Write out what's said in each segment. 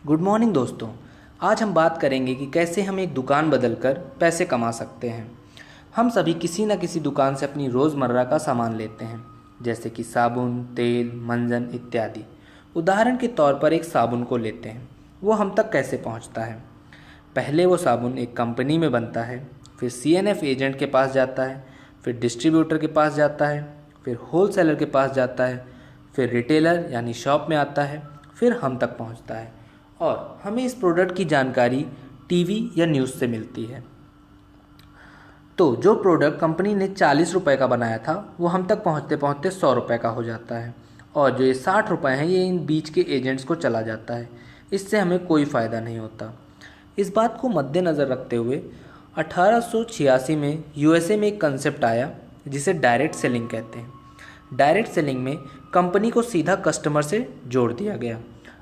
Good morning दोस्तों। आज हम बात करेंगे कि कैसे हम एक दुकान बदलकर पैसे कमा सकते हैं। हम सभी किसी न किसी दुकान से अपनी रोज़मर्रा का सामान लेते हैं, जैसे कि साबुन, तेल, मंजन इत्यादि। उदाहरण के तौर पर एक साबुन को लेते हैं, वो हम तक कैसे पहुंचता है। पहले वो साबुन एक कंपनी में बनता है, फिर CNF एजेंट के पास जाता है, फिर डिस्ट्रीब्यूटर के पास जाता है, फिर होलसेलर के पास जाता है, फिर रिटेलर यानी शॉप में आता है, फिर हम तक पहुंचता है और हमें इस प्रोडक्ट की जानकारी टीवी या न्यूज़ से मिलती है। तो जो प्रोडक्ट कंपनी ने 40 रुपए का बनाया था वो हम तक पहुंचते पहुंचते 100 रुपए का हो जाता है, और जो ये 60 रुपए हैं ये इन बीच के एजेंट्स को चला जाता है। इससे हमें कोई फ़ायदा नहीं होता। इस बात को मद्देनज़र रखते हुए 1886 में USA में एक कंसेप्ट आया जिसे डायरेक्ट सेलिंग कहते हैं। डायरेक्ट सेलिंग में कंपनी को सीधा कस्टमर से जोड़ दिया गया।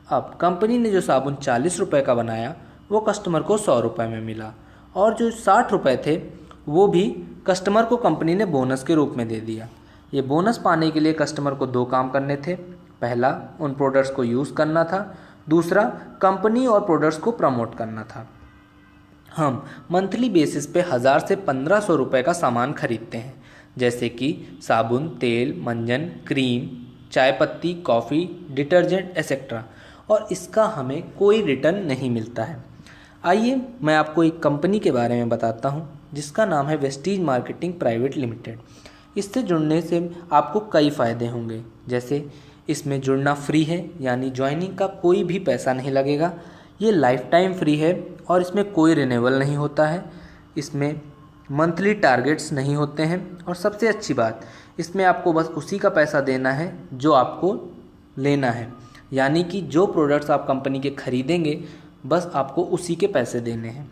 अब कंपनी ने जो साबुन 40 रुपए का बनाया वो कस्टमर को 100 रुपए में मिला, और जो 60 रुपए थे वो भी कस्टमर को कंपनी ने बोनस के रूप में दे दिया। ये बोनस पाने के लिए कस्टमर को दो काम करने थे। पहला, उन प्रोडक्ट्स को यूज़ करना था। दूसरा, कंपनी और प्रोडक्ट्स को प्रमोट करना था। हम मंथली बेसिस पे 1000 से 1500 रुपए का सामान खरीदते हैं, जैसे कि साबुन, तेल, मंजन, क्रीम, चाय पत्ती, कॉफ़ी, डिटर्जेंट एक्सेट्रा, और इसका हमें कोई रिटर्न नहीं मिलता है। आइए मैं आपको एक कंपनी के बारे में बताता हूँ जिसका नाम है वेस्टीज मार्केटिंग प्राइवेट लिमिटेड। इससे जुड़ने से आपको कई फ़ायदे होंगे, जैसे इसमें जुड़ना फ्री है, यानी ज्वाइनिंग का कोई भी पैसा नहीं लगेगा। ये लाइफ टाइम फ्री है और इसमें कोई रिन्यूअल नहीं होता है। इसमें मंथली टारगेट्स नहीं होते हैं, और सबसे अच्छी बात, इसमें आपको बस उसी का पैसा देना है जो आपको लेना है, यानी कि जो प्रोडक्ट्स आप कंपनी के खरीदेंगे बस आपको उसी के पैसे देने हैं।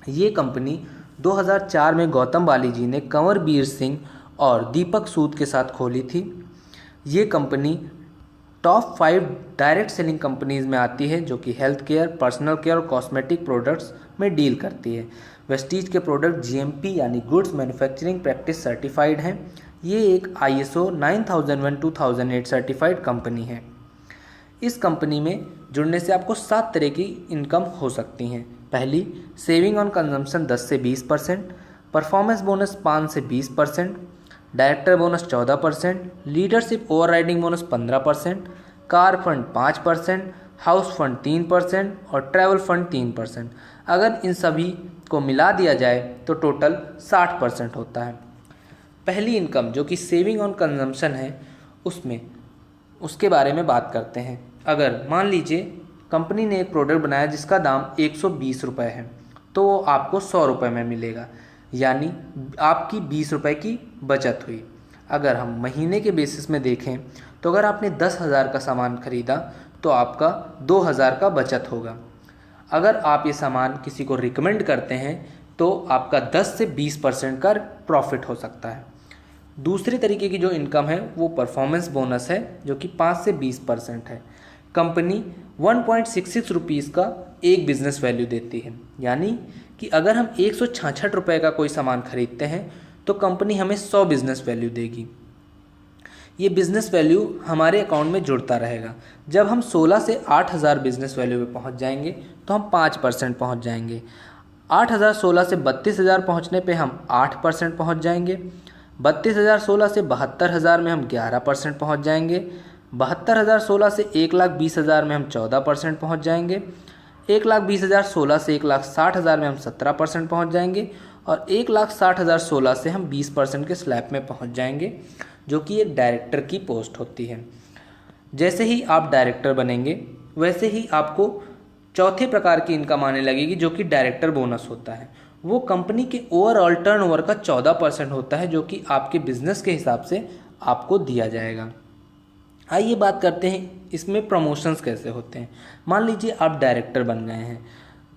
ये कंपनी 2004 में गौतम बाली जी ने कंवर बीर सिंह और दीपक सूद के साथ खोली थी। ये company top 5 direct selling companies में आती है, जो कि हेल्थ केयर, पर्सनल केयर और कॉस्मेटिक प्रोडक्ट्स में डील करती है। वेस्टीज के प्रोडक्ट GMP यानी गुड्स मैन्युफैक्चरिंग प्रैक्टिस सर्टिफाइड हैं। ये एक ISO 9001-2008 सर्टिफाइड कंपनी है। इस कंपनी में जुड़ने से आपको 7 तरह की इनकम हो सकती हैं। पहली, सेविंग ऑन कंजम्पशन 10 से 20%, परफॉर्मेंस बोनस 5 से 20%, director bonus 14%, leadership overriding bonus 15%, car fund 5%, house fund 3% और ट्रैवल फंड 3%। अगर इन सभी को मिला दिया जाए तो टोटल 60% होता है। पहली इनकम जो कि सेविंग ऑन कंजम्पशन है, उसके बारे में बात करते हैं। अगर मान लीजिए कंपनी ने एक प्रोडक्ट बनाया जिसका दाम 120 रुपये है, तो वो आपको 100 रुपये में मिलेगा, यानी आपकी 20 रुपये की बचत हुई। अगर हम महीने के बेसिस में देखें तो अगर आपने 10,000 का सामान खरीदा तो आपका 2,000 का बचत होगा। अगर आप ये सामान किसी को रिकमेंड करते हैं तो आपका 10 से 20% का प्रॉफिट हो सकता है। दूसरे तरीके की जो इनकम है वो परफॉर्मेंस बोनस है, जो कि 5 से 20% है। कंपनी 1.66 रुपीज़ का एक बिज़नेस वैल्यू देती है, यानी कि अगर हम 166 रुपये का कोई सामान खरीदते हैं तो कंपनी हमें 100 बिज़नेस वैल्यू देगी। ये बिज़नेस वैल्यू हमारे अकाउंट में जुड़ता रहेगा। जब हम 16 से 8,000 बिज़नेस वैल्यू पे पहुंच जाएंगे तो हम 5% पहुंच जाएंगे। 8,000 16 से 32,000 पहुंचने पे हम 8% पहुंच जाएंगे। 32,000 16 से 72,000 में हम 11% पहुंच जाएंगे। 72,000 16 से 1,20,000 में हम 14% पहुंच जाएंगे। 1,20,000 16 से 1,60,000 में हम 17% पहुंच जाएंगे, और 1,60,000 16 से हम 20% के स्लैब में पहुंच जाएंगे, जो कि एक डायरेक्टर की पोस्ट होती है। जैसे ही आप डायरेक्टर बनेंगे वैसे ही आपको चौथे प्रकार की इनकम आने लगेगी, जो कि डायरेक्टर बोनस होता है। वो कंपनी के ओवरऑल टर्नओवर का 14% होता है, जो कि आपके बिजनेस के हिसाब से आपको दिया जाएगा। आइए बात करते हैं इसमें प्रमोशंस कैसे होते हैं। मान लीजिए आप डायरेक्टर बन गए हैं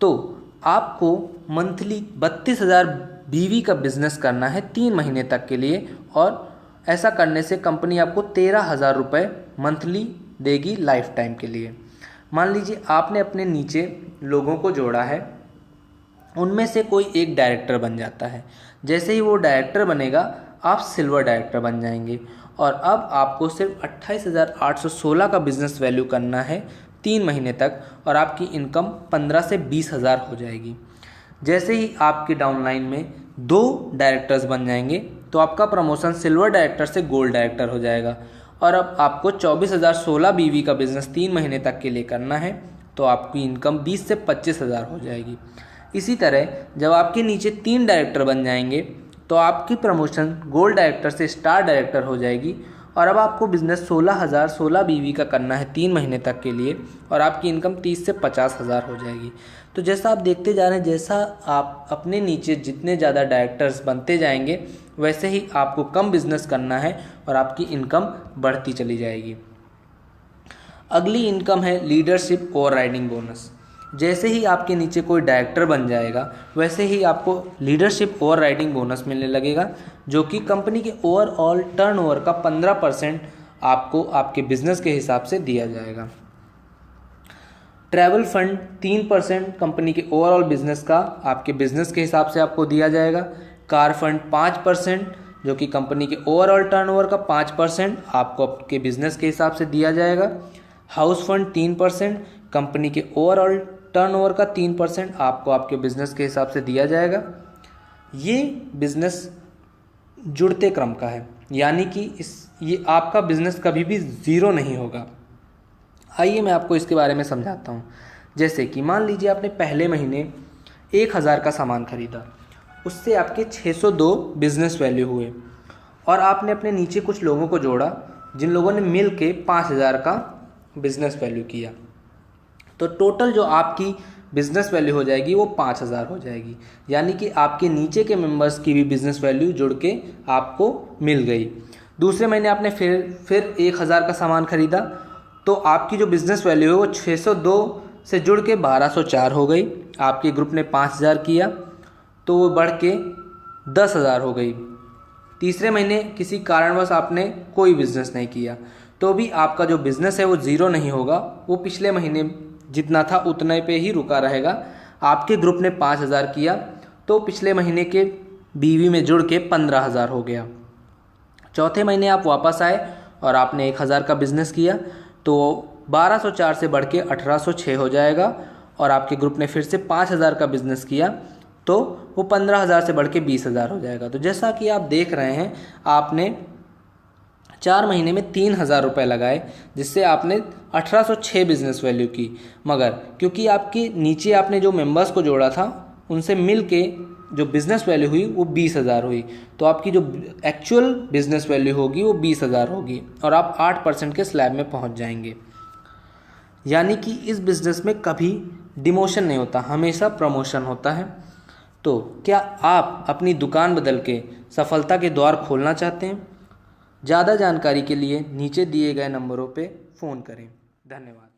तो आपको मंथली 32,000 BV का बिजनेस करना है 3 महीने तक के लिए, और ऐसा करने से कंपनी आपको 13,000 रुपये मंथली देगी लाइफ टाइम के लिए। मान लीजिए आपने अपने नीचे लोगों को जोड़ा है, उनमें से कोई एक डायरेक्टर बन जाता है। जैसे ही वो डायरेक्टर बनेगा आप सिल्वर डायरेक्टर बन जाएंगे, और अब आपको सिर्फ 28,816 का बिजनेस वैल्यू करना है 3 महीने तक और आपकी इनकम 15 से 20 हज़ार हो जाएगी। जैसे ही आपके डाउनलाइन में 2 डायरेक्टर्स बन जाएंगे तो आपका प्रमोशन सिल्वर डायरेक्टर से गोल्ड डायरेक्टर हो जाएगा और अब आपको 24,016 बीवी का बिजनेस 3 महीने तक के लिए करना है तो आपकी इनकम 20 से 25 हज़ार हो जाएगी। इसी तरह जब आपके नीचे 3 डायरेक्टर बन जाएंगे तो आपकी प्रमोशन गोल्ड डायरेक्टर से स्टार डायरेक्टर हो जाएगी और अब आपको बिज़नेस 16,016 बीवी का करना है 3 महीने तक के लिए और आपकी इनकम 30 से 50 हज़ार हो जाएगी। तो जैसा आप देखते जा रहे हैं, जैसा आप अपने नीचे जितने ज़्यादा डायरेक्टर्स बनते जाएंगे वैसे ही आपको कम बिजनेस करना है और आपकी इनकम बढ़ती चली जाएगी। अगली इनकम है लीडरशिप ओवर राइडिंग बोनस। जैसे ही आपके नीचे कोई डायरेक्टर बन जाएगा वैसे ही आपको लीडरशिप ओवर राइडिंग बोनस मिलने लगेगा, जो कि कंपनी के ओवरऑल टर्नओवर का 15% आपको आपके बिजनेस के हिसाब से दिया जाएगा। ट्रैवल फंड 3% कंपनी के ओवरऑल बिजनेस का आपके बिजनेस के हिसाब से आपको दिया जाएगा। कार फंड 5% जो कि कंपनी के ओवरऑल टर्नओवर का 5% आपको आपके बिजनेस के हिसाब से दिया जाएगा। हाउस फंड 3% कंपनी के ओवरऑल टर्नओवर का 3% आपको आपके बिजनेस के हिसाब से दिया जाएगा। ये बिजनेस जुड़ते क्रम का है, यानी कि ये आपका बिजनेस कभी भी ज़ीरो नहीं होगा। आइए मैं आपको इसके बारे में समझाता हूँ। जैसे कि मान लीजिए आपने पहले महीने 1,000 का सामान खरीदा, उससे आपके 602 बिजनेस वैल्यू हुए और आपने अपने नीचे कुछ लोगों को जोड़ा जिन लोगों ने मिल के 5,000 का बिजनेस वैल्यू किया, तो टोटल जो आपकी बिजनेस वैल्यू हो जाएगी वो 5,000 हो जाएगी। यानी कि आपके नीचे के मेंबर्स की भी बिजनेस वैल्यू जुड़ के आपको मिल गई। दूसरे महीने आपने फिर 1,000 का सामान खरीदा तो आपकी जो बिजनेस वैल्यू है वो 602 से जुड़ के 1,204 हो गई। आपके ग्रुप ने 5,000 किया तो वो बढ़ के 10,000 हो गई। तीसरे महीने किसी कारणवश आपने कोई बिजनेस नहीं किया तो भी आपका जो बिजनेस है वो ज़ीरो नहीं होगा, वो पिछले महीने जितना था उतने पे ही रुका रहेगा। आपके ग्रुप ने 5,000 किया तो पिछले महीने के बीवी में जुड़ के 15,000 हो गया। चौथे महीने आप वापस आए और आपने 1,000 का बिजनेस किया तो 1,204 से बढ़ के 1,806 हो जाएगा और आपके ग्रुप ने फिर से 5,000 का बिजनेस किया तो वो 15,000 से बढ़ के 20,000 हो जाएगा। तो जैसा कि आप देख रहे हैं, आपने 4 महीने में 3,000 रुपये लगाए जिससे आपने 1,806 बिजनेस वैल्यू की, मगर क्योंकि आपके नीचे आपने जो मेंबर्स को जोड़ा था उनसे मिल के जो बिज़नेस वैल्यू हुई वो 20,000 हुई, तो आपकी जो एक्चुअल बिज़नेस वैल्यू होगी वो 20,000 होगी और आप 8% के स्लैब में पहुंच जाएंगे। यानी कि इस बिज़नेस में कभी डिमोशन नहीं होता, हमेशा प्रमोशन होता है। तो क्या आप अपनी दुकान बदल के सफलता के द्वार खोलना चाहते हैं? ज़्यादा जानकारी के लिए नीचे दिए गए नंबरों पे फ़ोन करें। धन्यवाद।